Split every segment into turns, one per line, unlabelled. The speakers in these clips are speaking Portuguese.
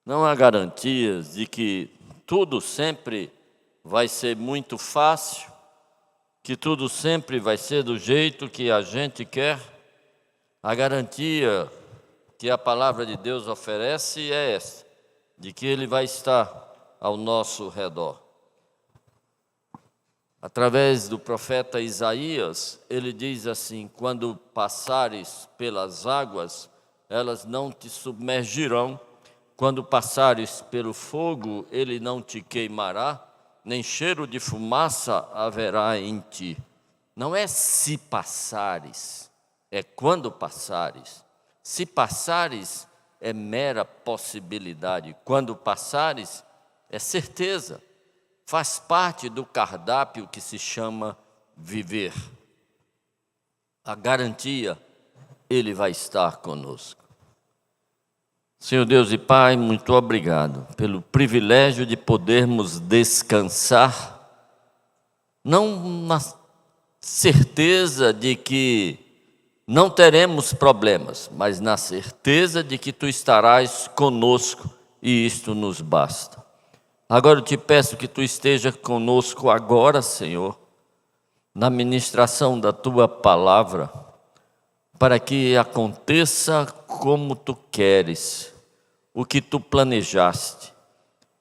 Não há garantias de que tudo sempre vai ser muito fácil, que tudo sempre vai ser do jeito que a gente quer. A garantia que a palavra de Deus oferece é essa, de que Ele vai estar ao nosso redor. Através do profeta Isaías, ele diz assim: quando passares pelas águas, elas não te submergirão. Quando passares pelo fogo, ele não te queimará, nem cheiro de fumaça haverá em ti. Não é se passares, é quando passares. Se passares, é mera possibilidade. Quando passares, é certeza. Faz parte do cardápio que se chama viver. A garantia, Ele vai estar conosco. Senhor Deus e Pai, muito obrigado pelo privilégio de podermos descansar, não na certeza de que não teremos problemas, mas na certeza de que Tu estarás conosco e isto nos basta. Agora eu te peço que Tu esteja conosco agora, Senhor, na ministração da Tua palavra, para que aconteça como Tu queres, o que Tu planejaste,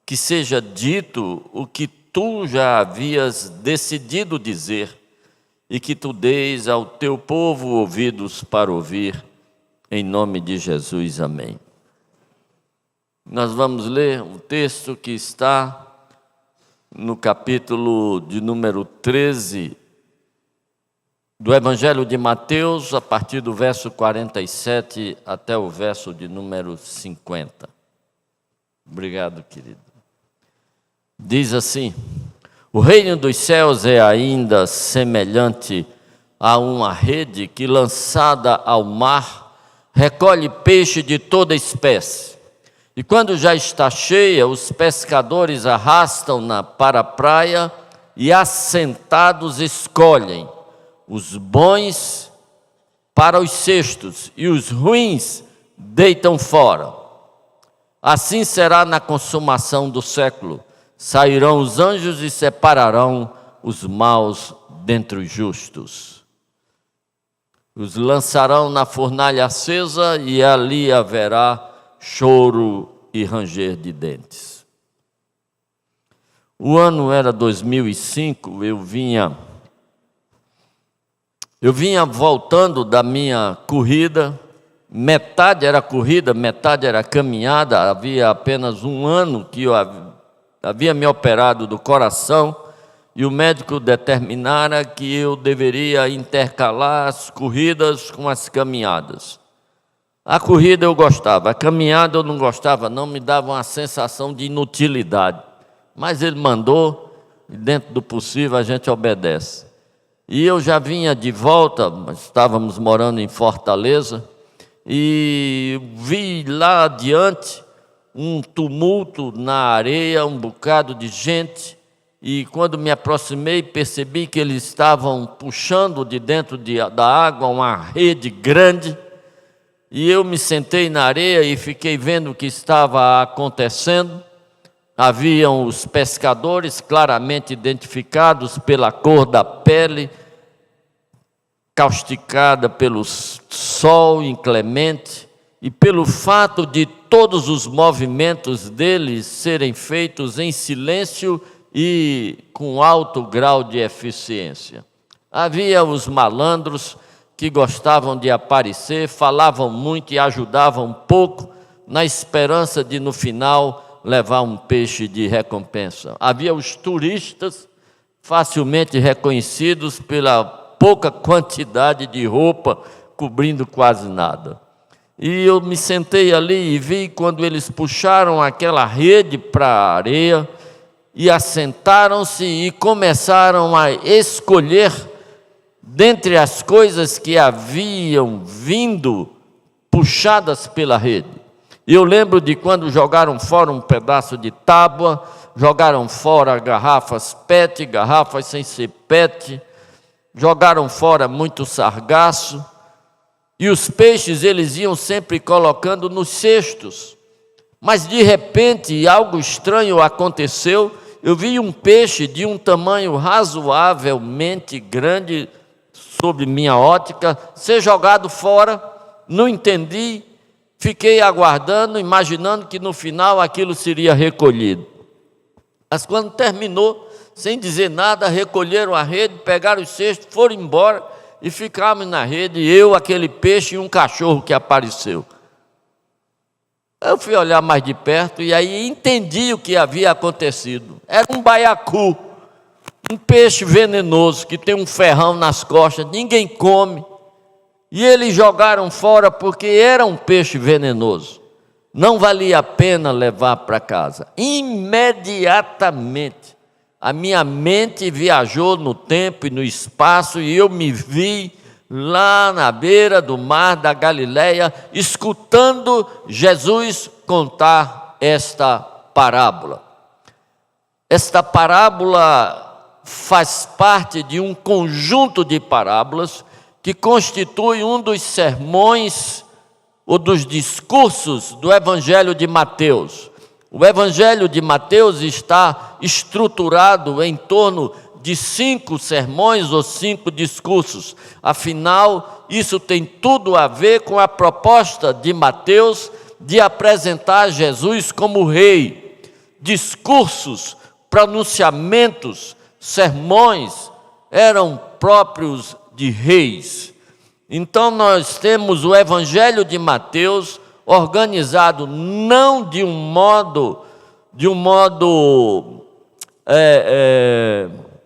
que seja dito o que Tu já havias decidido dizer e que Tu deis ao Teu povo ouvidos para ouvir, em nome de Jesus, amém. Nós vamos ler um texto que está no capítulo de número 13 do Evangelho de Mateus, a partir do verso 47 até o verso de número 50. Obrigado, querido. Diz assim: o reino dos céus é ainda semelhante a uma rede que, lançada ao mar, recolhe peixe de toda espécie. E quando já está cheia, os pescadores arrastam-na para a praia e, assentados, escolhem os bons para os cestos e os ruins deitam fora. Assim será na consumação do século. Sairão os anjos e separarão os maus dentre os justos. Os lançarão na fornalha acesa e ali haverá choro e ranger de dentes. O ano era 2005, eu vinha voltando da minha corrida, metade era corrida, metade era caminhada. Havia apenas um ano que eu havia me operado do coração e o médico determinara que eu deveria intercalar as corridas com as caminhadas. A corrida eu gostava, a caminhada eu não gostava, não, me dava uma sensação de inutilidade. Mas ele mandou, e dentro do possível a gente obedece. E eu já vinha de volta, estávamos morando em Fortaleza, e vi lá adiante um tumulto na areia, um bocado de gente, e quando me aproximei percebi que eles estavam puxando de dentro da água uma rede grande, e eu me sentei na areia e fiquei vendo o que estava acontecendo. Haviam os pescadores claramente identificados pela cor da pele, causticada pelo sol inclemente e pelo fato de todos os movimentos deles serem feitos em silêncio e com alto grau de eficiência. Havia os malandros que gostavam de aparecer, falavam muito e ajudavam pouco, na esperança de, no final, levar um peixe de recompensa. Havia os turistas, facilmente reconhecidos pela pouca quantidade de roupa, cobrindo quase nada. E eu me sentei ali e vi quando eles puxaram aquela rede para a areia e assentaram-se e começaram a escolher dentre as coisas que haviam vindo puxadas pela rede. Eu lembro de quando jogaram fora um pedaço de tábua, jogaram fora garrafas PET, garrafas sem ser PET, jogaram fora muito sargaço, e os peixes eles iam sempre colocando nos cestos. Mas de repente algo estranho aconteceu. Eu vi um peixe de um tamanho razoavelmente grande, sob minha ótica, ser jogado fora. Não entendi, fiquei aguardando, imaginando que no final aquilo seria recolhido. Mas quando terminou, sem dizer nada, recolheram a rede, pegaram os cestos, foram embora e ficamos na rede, eu, aquele peixe e um cachorro que apareceu. Eu fui olhar mais de perto e aí entendi o que havia acontecido. Era um baiacu, um peixe venenoso que tem um ferrão nas costas, ninguém come. E eles jogaram fora porque era um peixe venenoso. Não valia a pena levar para casa. Imediatamente, a minha mente viajou no tempo e no espaço e eu me vi lá na beira do mar da Galileia, escutando Jesus contar esta parábola. Esta parábola faz parte de um conjunto de parábolas que constitui um dos sermões ou dos discursos do Evangelho de Mateus. O Evangelho de Mateus está estruturado em torno de 5 sermões ou 5 discursos. Afinal, isso tem tudo a ver com a proposta de Mateus de apresentar Jesus como rei. Discursos, pronunciamentos, sermões eram próprios de reis. Então nós temos o Evangelho de Mateus organizado não de um modo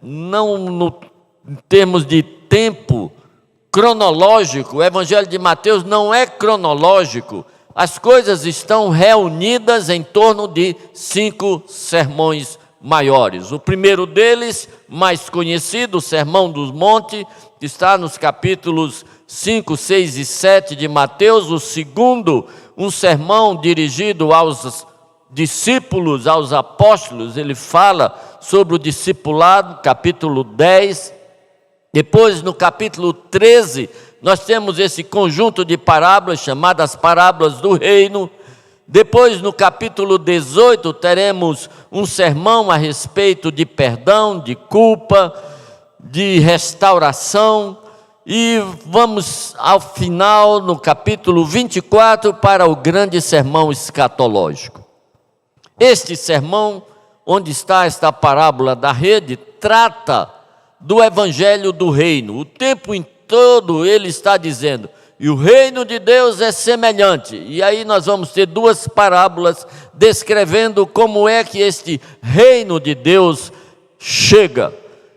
não em termos de tempo cronológico. O Evangelho de Mateus não é cronológico. As coisas estão reunidas em torno de 5 sermões maiores. O primeiro deles, mais conhecido, o Sermão do Monte, que está nos capítulos 5, 6 e 7 de Mateus. O segundo, um sermão dirigido aos discípulos, aos apóstolos. Ele fala sobre o discipulado, capítulo 10. Depois, no capítulo 13, nós temos esse conjunto de parábolas chamadas parábolas do reino. Depois, no capítulo 18, teremos um sermão a respeito de perdão, de culpa, de restauração. E vamos ao final, no capítulo 24, para o grande sermão escatológico. Este sermão, onde está esta parábola da rede, trata do evangelho do reino. O tempo em todo ele está dizendo: e o reino de Deus é semelhante. E aí nós vamos ter 2 parábolas descrevendo como é que este reino de Deus chega.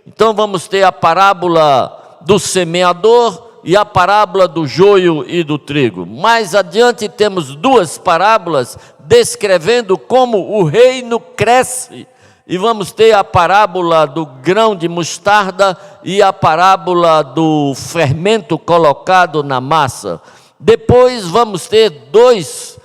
Então vamos ter a parábola do semeador e a parábola do joio e do trigo. Mais adiante temos 2 parábolas descrevendo como o reino cresce. E vamos ter a parábola do grão de mostarda e a parábola do fermento colocado na massa. Depois vamos ter 2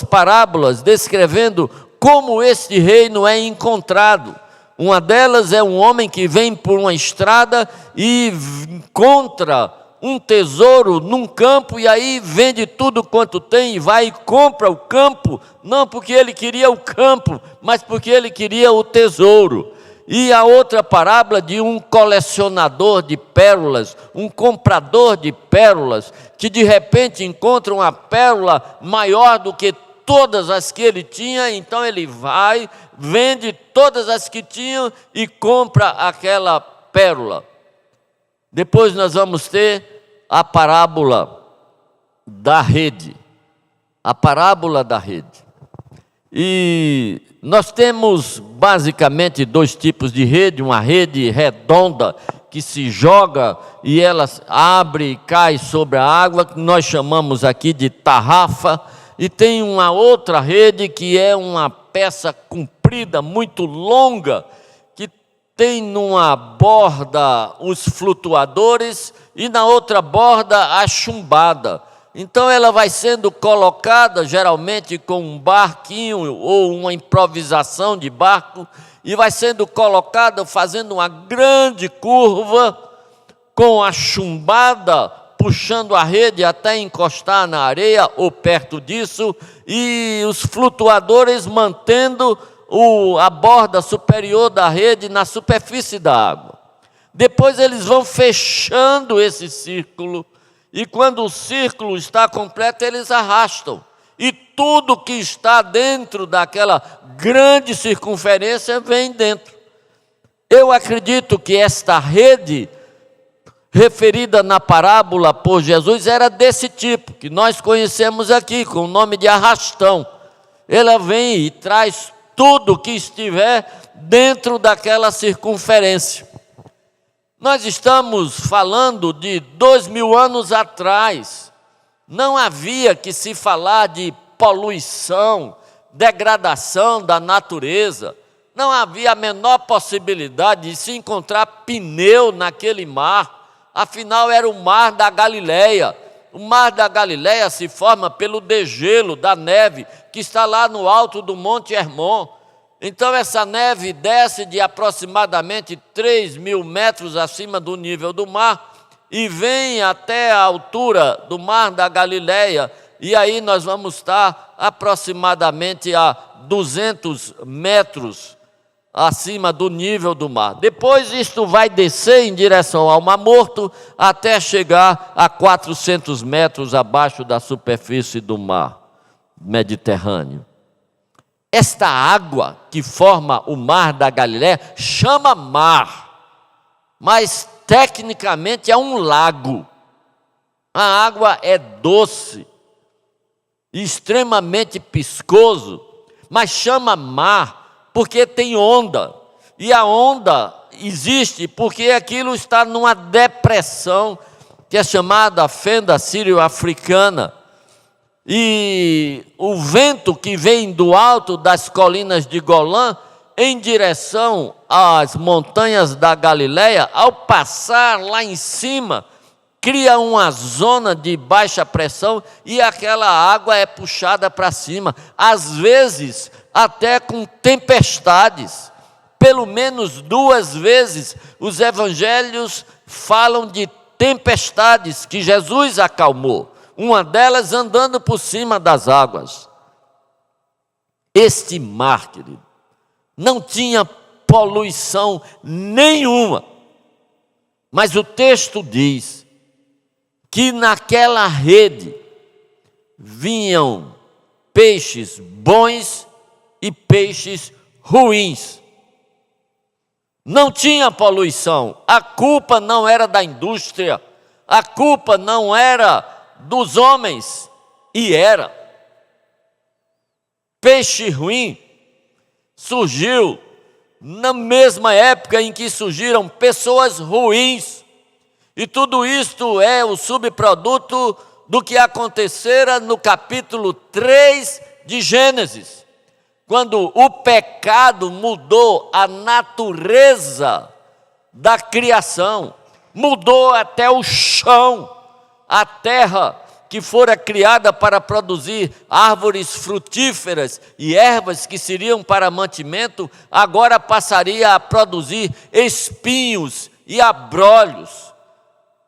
parábolas descrevendo como este reino é encontrado. Uma delas é um homem que vem por uma estrada e encontra um tesouro num campo, e aí vende tudo quanto tem e vai e compra o campo, não porque ele queria o campo, mas porque ele queria o tesouro. E a outra parábola de um colecionador de pérolas, um comprador de pérolas, que de repente encontra uma pérola maior do que todas as que ele tinha, então ele vai, vende todas as que tinha e compra aquela pérola. Depois nós vamos ter a parábola da rede. A parábola da rede. E nós temos basicamente 2 tipos de rede: uma rede redonda que se joga e ela abre e cai sobre a água, que nós chamamos aqui de tarrafa. E tem uma outra rede que é uma peça comprida, muito longa, que tem numa borda os flutuadores e na outra borda a chumbada. Então ela vai sendo colocada geralmente com um barquinho ou uma improvisação de barco, e vai sendo colocada fazendo uma grande curva, com a chumbada puxando a rede até encostar na areia ou perto disso, e os flutuadores mantendo a borda superior da rede na superfície da água. Depois eles vão fechando esse círculo, e quando o círculo está completo, eles arrastam. E tudo que está dentro daquela grande circunferência vem dentro. Eu acredito que esta rede, referida na parábola por Jesus, era desse tipo, que nós conhecemos aqui, com o nome de arrastão. Ela vem e traz tudo que estiver dentro daquela circunferência. Nós estamos falando de 2000 anos atrás. Não havia que se falar de poluição, degradação da natureza. Não havia a menor possibilidade de se encontrar pneu naquele mar. Afinal, era o mar da Galileia. O mar da Galileia se forma pelo degelo da neve que está lá no alto do Monte Hermon. Então essa neve desce de aproximadamente 3.000 metros acima do nível do mar e vem até a altura do mar da Galileia, e aí nós vamos estar aproximadamente a 200 metros acima do nível do mar. Depois isto vai descer em direção ao Mar Morto até chegar a 400 metros abaixo da superfície do mar Mediterrâneo. Esta água que forma o mar da Galileia chama mar, mas tecnicamente é um lago. A água é doce, extremamente piscoso, mas chama mar porque tem onda. E a onda existe porque aquilo está numa depressão que é chamada fenda sírio-africana. E o vento que vem do alto das colinas de Golã em direção às montanhas da Galileia, ao passar lá em cima, cria uma zona de baixa pressão e aquela água é puxada para cima, às vezes até com tempestades. Pelo menos 2 vezes os evangelhos falam de tempestades que Jesus acalmou. Uma delas andando por cima das águas. Este mar, querido, não tinha poluição nenhuma. Mas o texto diz que naquela rede vinham peixes bons e peixes ruins. Não tinha poluição. A culpa não era da indústria. A culpa não era dos homens, e era. Peixe ruim surgiu na mesma época em que surgiram pessoas ruins, e tudo isto é o subproduto do que acontecera no capítulo 3 de Gênesis, quando o pecado mudou a natureza da criação, mudou até o chão. A terra que fora criada para produzir árvores frutíferas e ervas que seriam para mantimento, agora passaria a produzir espinhos e abrolhos,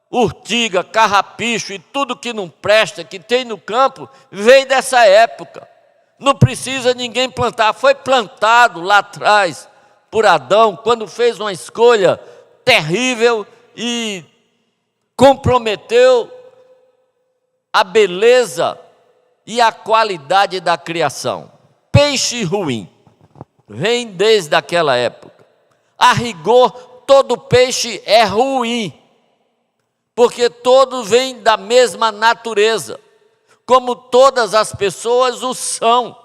urtiga, carrapicho e tudo que não presta, que tem no campo, veio dessa época. Não precisa ninguém plantar, foi plantado lá atrás por Adão, quando fez uma escolha terrível e comprometeu a beleza e a qualidade da criação. Peixe ruim vem desde aquela época. A rigor, todo peixe é ruim, porque todos vêm da mesma natureza, como todas as pessoas o são,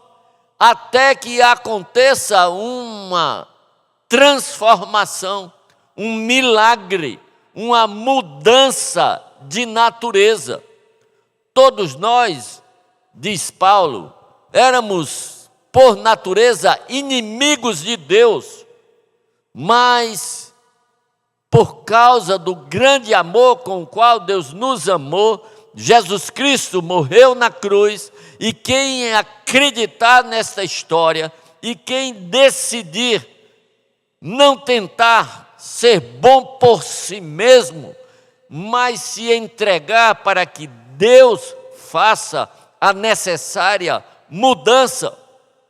até que aconteça uma transformação, um milagre, uma mudança de natureza. Todos nós, diz Paulo, éramos por natureza inimigos de Deus, mas por causa do grande amor com o qual Deus nos amou, Jesus Cristo morreu na cruz, e quem acreditar nesta história e quem decidir não tentar ser bom por si mesmo, mas se entregar para que Deus faça a necessária mudança.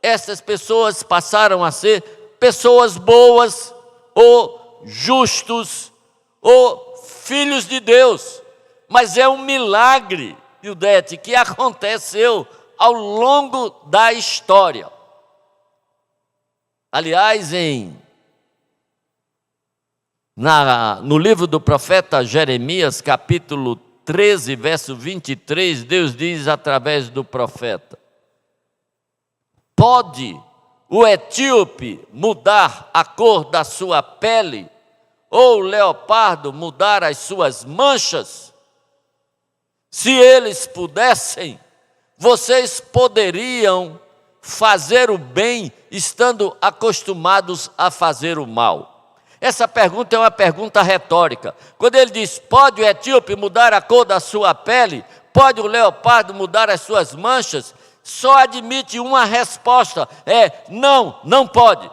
Essas pessoas passaram a ser pessoas boas, ou justos, ou filhos de Deus. Mas é um milagre, Ildete, que aconteceu ao longo da história. Aliás, no livro do profeta Jeremias, capítulo 13, verso 23, Deus diz através do profeta: pode o etíope mudar a cor da sua pele, ou o leopardo mudar as suas manchas? Se eles pudessem, vocês poderiam fazer o bem estando acostumados a fazer o mal. Essa pergunta é uma pergunta retórica. Quando ele diz, pode o etíope mudar a cor da sua pele? Pode o leopardo mudar as suas manchas? Só admite uma resposta, não, não pode.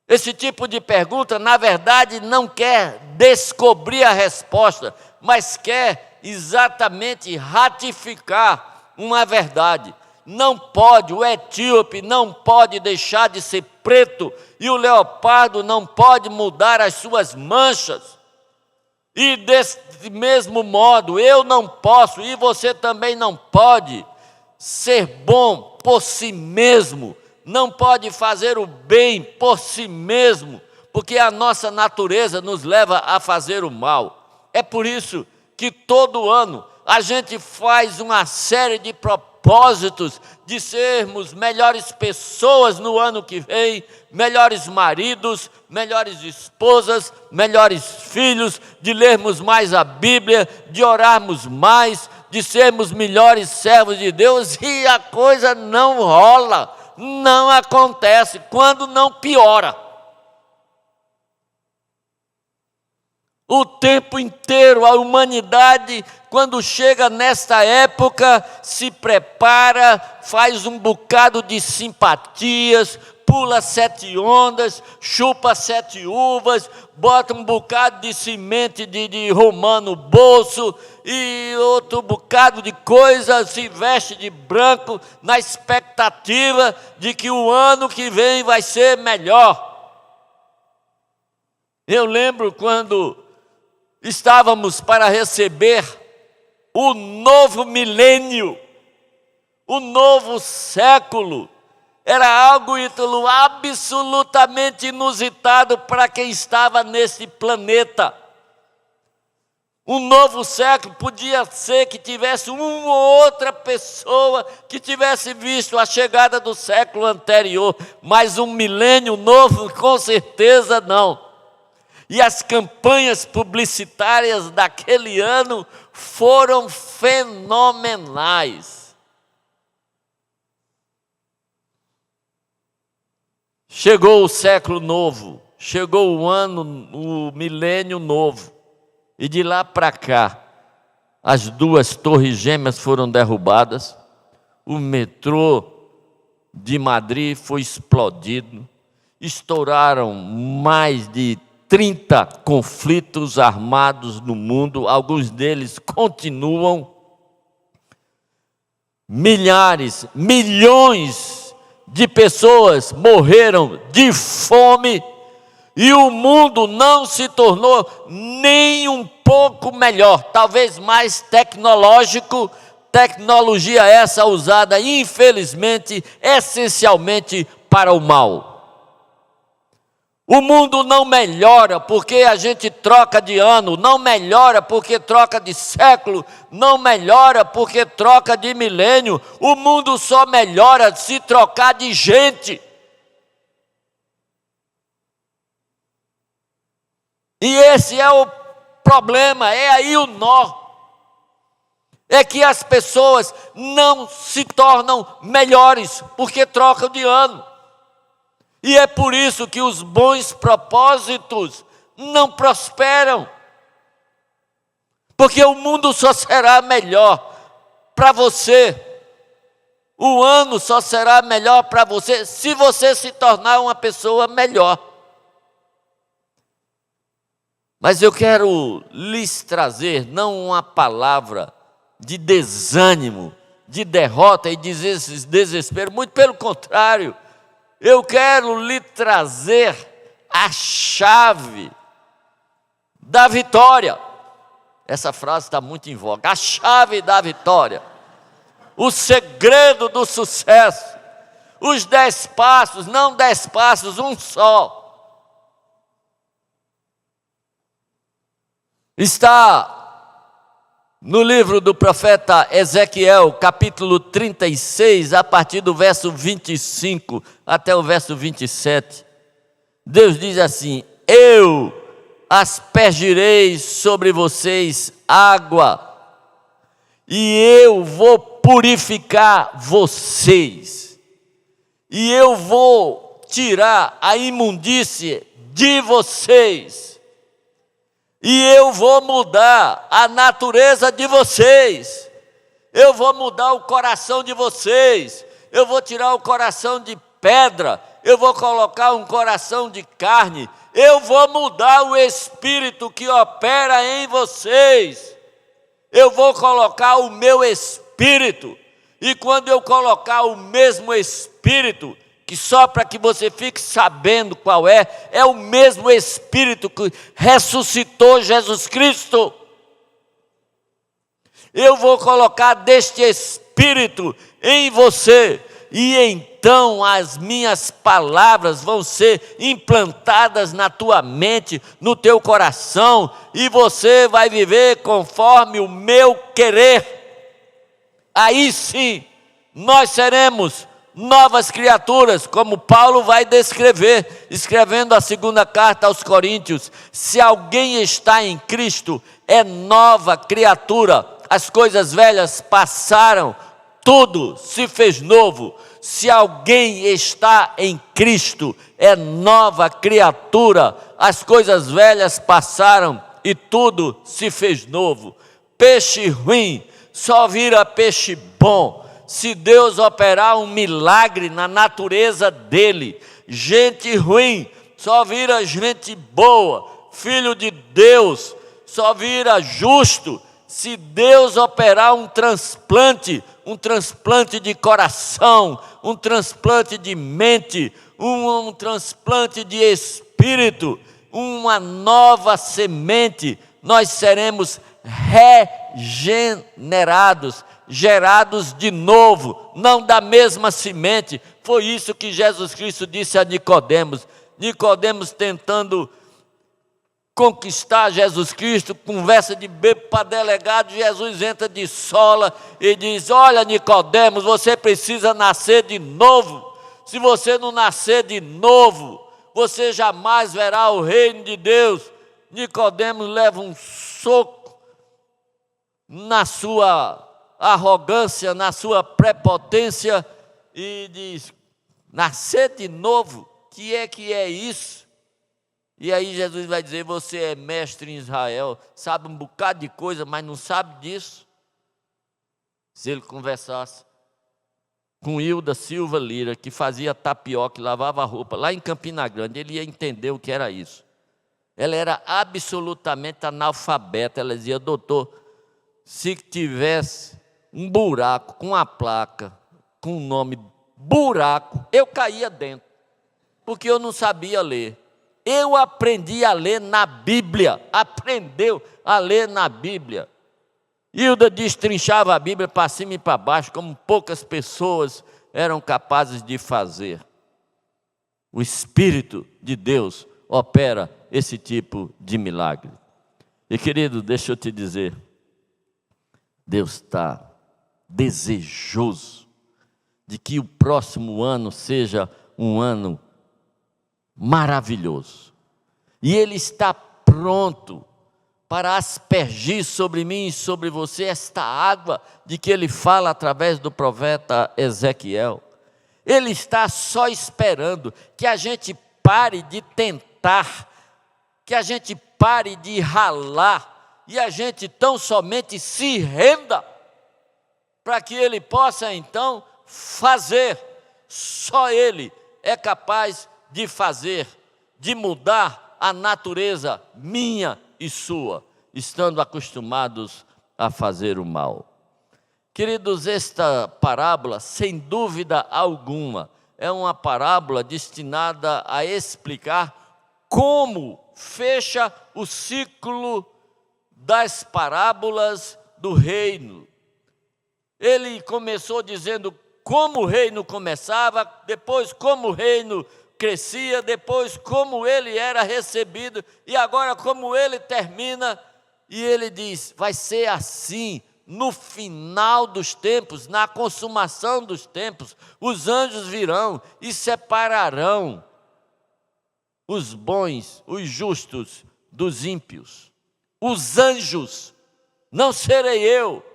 Esse tipo de pergunta, na verdade, não quer descobrir a resposta, mas quer exatamente ratificar uma verdade. Não pode, o etíope não pode deixar de ser preto, e o leopardo não pode mudar as suas manchas. E desse mesmo modo, eu não posso, e você também não pode, ser bom por si mesmo, não pode fazer o bem por si mesmo, porque a nossa natureza nos leva a fazer o mal. É por isso que todo ano a gente faz uma série de propósitos de sermos melhores pessoas no ano que vem, melhores maridos, melhores esposas, melhores filhos, de lermos mais a Bíblia, de orarmos mais, de sermos melhores servos de Deus, e a coisa não rola, não acontece, quando não piora. O tempo inteiro, a humanidade, quando chega nesta época, se prepara, faz um bocado de simpatias, pula 7 ondas, chupa 7 uvas, bota um bocado de semente de romã no bolso e outro bocado de coisa, se veste de branco na expectativa de que o ano que vem vai ser melhor. Eu lembro quando estávamos para receber o novo milênio, o novo século. Era algo, Ítalo, absolutamente inusitado para quem estava nesse planeta. Um novo século podia ser que tivesse uma ou outra pessoa que tivesse visto a chegada do século anterior, mas um milênio novo, com certeza não. E as campanhas publicitárias daquele ano foram fenomenais. Chegou o século novo, chegou o ano, o milênio novo. E de lá para cá, as 2 torres gêmeas foram derrubadas, o metrô de Madrid foi explodido, estouraram mais de 30 conflitos armados no mundo, alguns deles continuam. Milhares, milhões de pessoas morreram de fome e o mundo não se tornou nem um pouco melhor, talvez mais tecnológico, tecnologia essa usada, infelizmente, essencialmente para o mal. O mundo não melhora porque a gente troca de ano, não melhora porque troca de século, não melhora porque troca de milênio. O mundo só melhora se trocar de gente. E esse é o problema, é aí o nó. É que as pessoas não se tornam melhores porque trocam de ano. E é por isso que os bons propósitos não prosperam. Porque o mundo só será melhor para você. O ano só será melhor para você se você se tornar uma pessoa melhor. Mas eu quero lhes trazer não uma palavra de desânimo, de derrota e de desespero, muito pelo contrário, eu quero lhe trazer a chave da vitória. Essa frase está muito em voga. A chave da vitória, o segredo do sucesso, os 10 passos, não 10 passos, um só. Está no livro do profeta Ezequiel, capítulo 36, a partir do verso 25 até o verso 27. Deus diz assim: eu aspergirei sobre vocês água, e eu vou purificar vocês, e eu vou tirar a imundície de vocês, e eu vou mudar a natureza de vocês, eu vou mudar o coração de vocês, eu vou tirar o coração de pedra, eu vou colocar um coração de carne, eu vou mudar o espírito que opera em vocês, eu vou colocar o meu espírito, e quando eu colocar o mesmo espírito, que só para que você fique sabendo qual é o mesmo espírito que ressuscitou Jesus Cristo. Eu vou colocar deste espírito em você, e então as minhas palavras vão ser implantadas na tua mente, no teu coração, e você vai viver conforme o meu querer. Aí sim, nós seremos novas criaturas, como Paulo vai descrever, escrevendo a segunda carta aos Coríntios: se alguém está em Cristo, é nova criatura, as coisas velhas passaram, tudo se fez novo. Se alguém está em Cristo, é nova criatura, as coisas velhas passaram e tudo se fez novo. Peixe ruim só vira peixe bom se Deus operar um milagre na natureza dele. Gente ruim só vira gente boa. Filho de Deus só vira justo se Deus operar um transplante de coração, um transplante de mente, um transplante de espírito, uma nova semente. Nós seremos regenerados, gerados de novo, não da mesma semente. Foi isso que Jesus Cristo disse a Nicodemos. Nicodemos tentando conquistar Jesus Cristo, conversa de bebo para delegado, Jesus entra de sola e diz: olha, Nicodemos, você precisa nascer de novo. Se você não nascer de novo, você jamais verá o reino de Deus. Nicodemos leva um soco na sua arrogância, na sua prepotência, e diz: nascer de novo, que é isso? E aí Jesus vai dizer: você é mestre em Israel, sabe um bocado de coisa, mas não sabe disso. Se ele conversasse com Hilda Silva Lira, que fazia tapioca e lavava roupa lá em Campina Grande, ele ia entender o que era isso. Ela era absolutamente analfabeta. Ela dizia: doutor, se tivesse um buraco com a placa, com o nome buraco, eu caía dentro, porque eu não sabia ler. Eu aprendi a ler na Bíblia, aprendeu a ler na Bíblia. Hilda destrinchava a Bíblia para cima e para baixo, como poucas pessoas eram capazes de fazer. O Espírito de Deus opera esse tipo de milagre. E querido, deixa eu te dizer, Deus está desejoso de que o próximo ano seja um ano maravilhoso. E Ele está pronto para aspergir sobre mim e sobre você esta água de que Ele fala através do profeta Ezequiel. Ele está só esperando que a gente pare de tentar, que a gente pare de ralar, e a gente tão somente se renda, para que Ele possa então fazer. Só Ele é capaz de fazer, de mudar a natureza minha e sua, estando acostumados a fazer o mal. Queridos, esta parábola, sem dúvida alguma, é uma parábola destinada a explicar como fecha o ciclo das parábolas do reino. Ele começou dizendo como o reino começava, depois como o reino crescia, depois como ele era recebido, e agora como ele termina. E ele diz, vai ser assim no final dos tempos, na consumação dos tempos, os anjos virão e separarão os bons, os justos dos ímpios. Os anjos, não serei eu,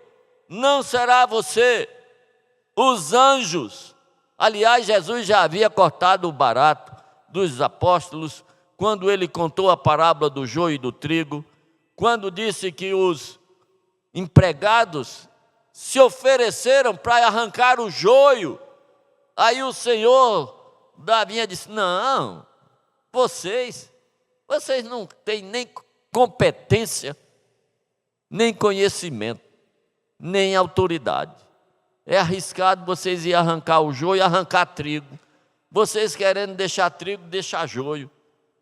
não será você, os anjos. Aliás, Jesus já havia cortado o barato dos apóstolos quando ele contou a parábola do joio e do trigo, quando disse que os empregados se ofereceram para arrancar o joio. Aí o Senhor da vinha disse, não, vocês não têm nem competência, nem conhecimento, nem autoridade. É arriscado vocês ir arrancar o joio e arrancar trigo. Vocês querendo deixar trigo, deixar joio.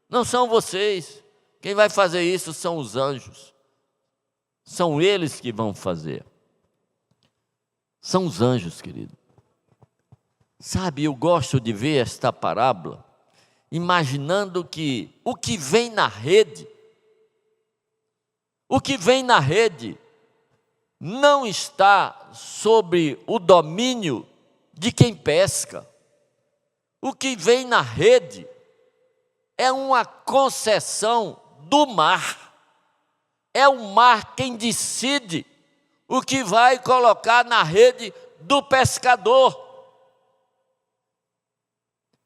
Não são vocês. Quem vai fazer isso são os anjos. São eles que vão fazer. São os anjos, querido. Sabe, eu gosto de ver esta parábola, imaginando que o que vem na rede, não está sobre o domínio de quem pesca. O que vem na rede é uma concessão do mar. É o mar quem decide o que vai colocar na rede do pescador.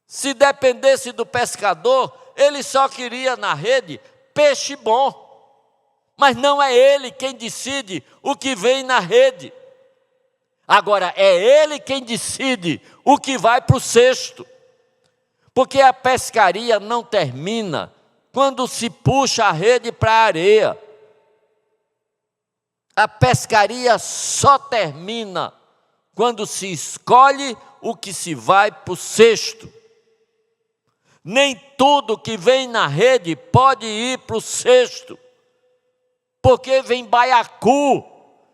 Se dependesse do pescador, ele só queria na rede peixe bom. Mas não é ele quem decide o que vem na rede. Agora, é ele quem decide o que vai para o cesto. Porque a pescaria não termina quando se puxa a rede para a areia. A pescaria só termina quando se escolhe o que se vai para o cesto. Nem tudo que vem na rede pode ir para o cesto. Porque vem baiacu,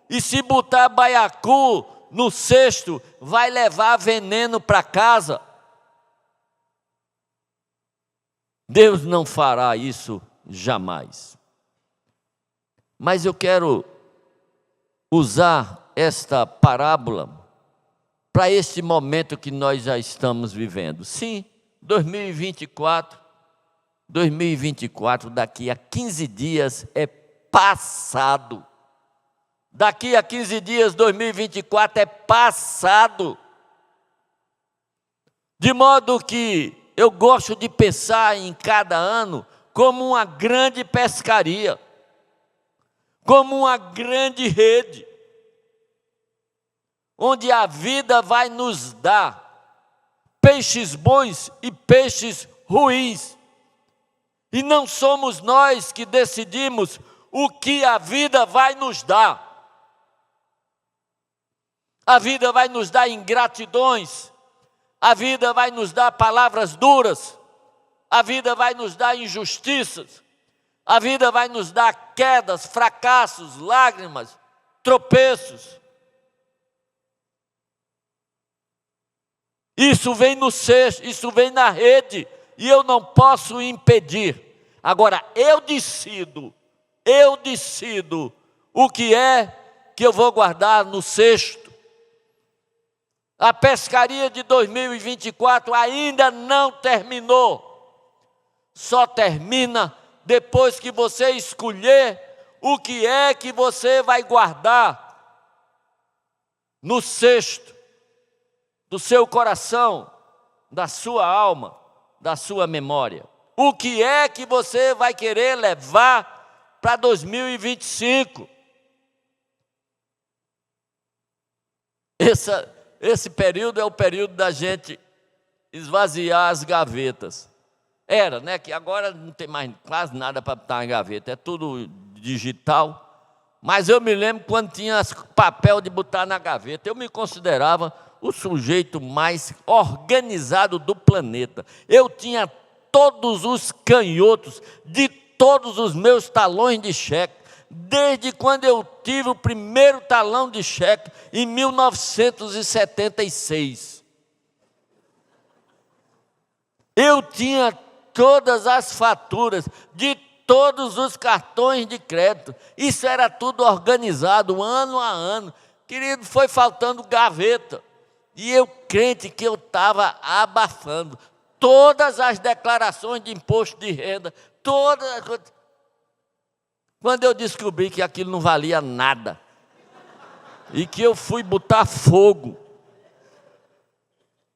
e se botar baiacu no cesto, vai levar veneno para casa. Deus não fará isso jamais. Mas eu quero usar esta parábola para este momento que nós já estamos vivendo. Sim, 2024, daqui a 15 dias é passado. Daqui a 15 dias, 2024 é passado. De modo que eu gosto de pensar em cada ano como uma grande pescaria, como uma grande rede, onde a vida vai nos dar peixes bons e peixes ruins. E não somos nós que decidimos o que a vida vai nos dar. A vida vai nos dar ingratidões, a vida vai nos dar palavras duras, a vida vai nos dar injustiças, a vida vai nos dar quedas, fracassos, lágrimas, tropeços. Isso vem no cesto, isso vem na rede, e eu não posso impedir. Agora, eu decido o que é que eu vou guardar no cesto. A pescaria de 2024 ainda não terminou. Só termina depois que você escolher o que é que você vai guardar no cesto do seu coração, da sua alma, da sua memória. O que é que você vai querer levar para 2025? Esse período é o período da gente esvaziar as gavetas. Era, né? Que agora não tem mais quase nada para botar na gaveta, é tudo digital. Mas eu me lembro quando tinha papel de botar na gaveta, eu me considerava o sujeito mais organizado do planeta. Eu tinha todos os canhotos de todos os meus talões de cheque, desde quando eu tive o primeiro talão de cheque, em 1976. Eu tinha todas as faturas de todos os cartões de crédito. Isso era tudo organizado, ano a ano. Querido, foi faltando gaveta. E eu crente que eu estava abafando todas as declarações de imposto de renda, todas. Quando eu descobri que aquilo não valia nada, e que eu fui botar fogo,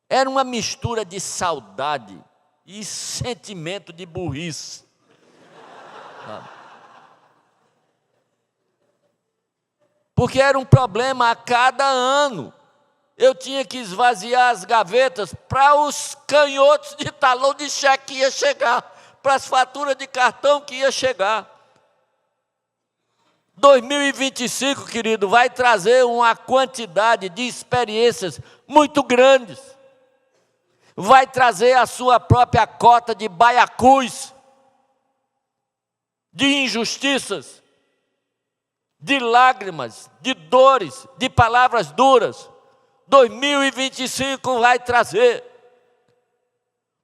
era uma mistura de saudade e sentimento de burrice. Porque era um problema a cada ano. Eu tinha que esvaziar as gavetas para os canhotos de talão de cheque que ia chegar, para as faturas de cartão que ia chegar. 2025, querido, vai trazer uma quantidade de experiências muito grandes. Vai trazer a sua própria cota de baiacus, de injustiças, de lágrimas, de dores, de palavras duras. 2025 vai trazer.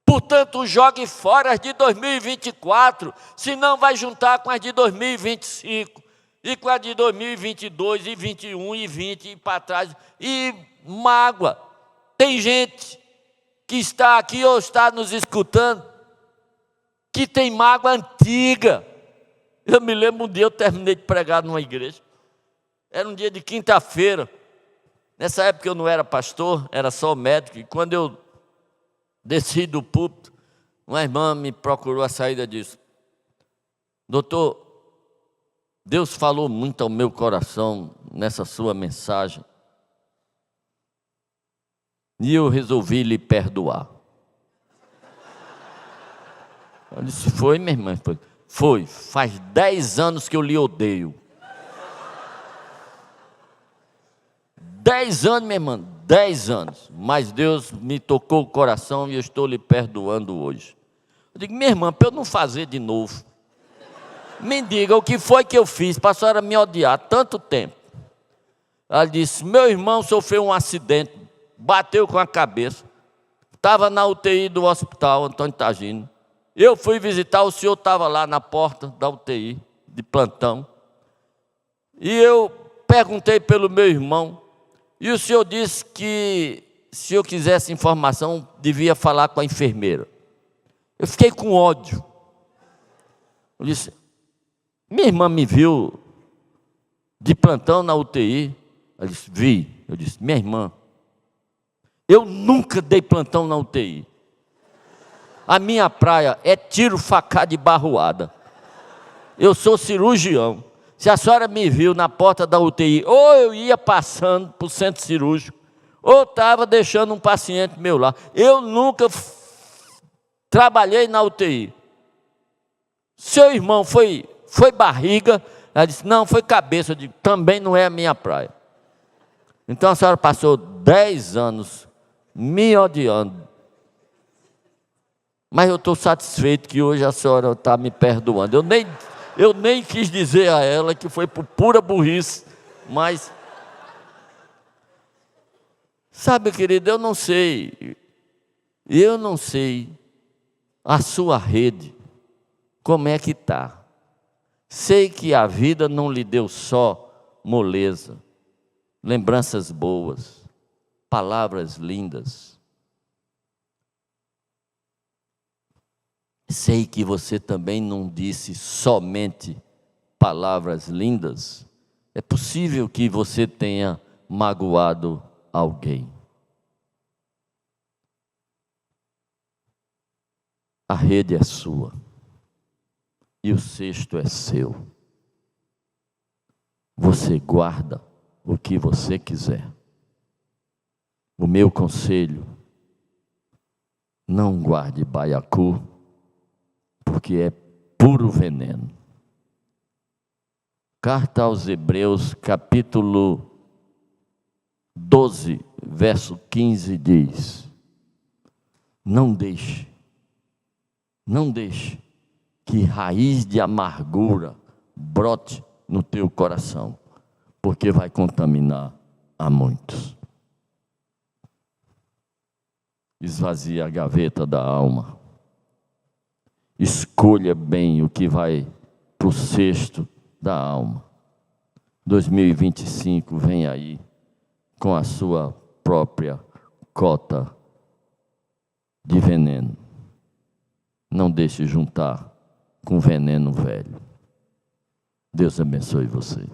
Portanto, jogue fora as de 2024, senão vai juntar com as de 2025, e com as de 2022, e 21, e 20, e para trás, e mágoa. Tem gente que está aqui ou está nos escutando, que tem mágoa antiga. Eu me lembro um dia, eu terminei de pregar numa igreja, era um dia de quinta-feira. Nessa época eu não era pastor, era só médico, e quando eu desci do púlpito, uma irmã me procurou a saída disso. Doutor, Deus falou muito ao meu coração nessa sua mensagem, e eu resolvi lhe perdoar. Eu disse, foi, minha irmã? Foi, faz 10 anos que eu lhe odeio. 10 anos, minha irmã, 10 anos. Mas Deus me tocou o coração e eu estou lhe perdoando hoje. Eu digo, minha irmã, para eu não fazer de novo, me diga o que foi que eu fiz para a senhora me odiar tanto tempo. Ela disse, meu irmão sofreu um acidente, bateu com a cabeça, estava na UTI do hospital Antônio Tagino. Eu fui visitar, o senhor estava lá na porta da UTI, de plantão. E eu perguntei pelo meu irmão, e o senhor disse que se eu quisesse informação, devia falar com a enfermeira. Eu fiquei com ódio. Eu disse, minha irmã me viu de plantão na UTI. Ela disse, vi. Eu disse, minha irmã, eu nunca dei plantão na UTI. A minha praia é tiro, facada e barroada. Eu sou cirurgião. Se a senhora me viu na porta da UTI, ou eu ia passando para o centro cirúrgico, ou estava deixando um paciente meu lá. Eu nunca trabalhei na UTI. Seu irmão foi barriga? Ela disse, não, foi cabeça. Eu digo, também não é a minha praia. Então a senhora passou 10 anos me odiando. Mas eu estou satisfeito que hoje a senhora está me perdoando. Eu nem quis dizer a ela que foi por pura burrice, mas... Sabe, querido, eu não sei a sua rede, como é que está. Sei que a vida não lhe deu só moleza, lembranças boas, palavras lindas. Sei que você também não disse somente palavras lindas. É possível que você tenha magoado alguém. A rede é sua e o cesto é seu. Você guarda o que você quiser. O meu conselho, não guarde baiacu, porque é puro veneno. Carta aos Hebreus, capítulo 12, verso 15 diz: não deixe que raiz de amargura brote no teu coração, porque vai contaminar a muitos. Esvazie a gaveta da alma. Escolha bem o que vai para o cesto da alma. 2025 vem aí com a sua própria cota de veneno. Não deixe juntar com veneno velho. Deus abençoe você.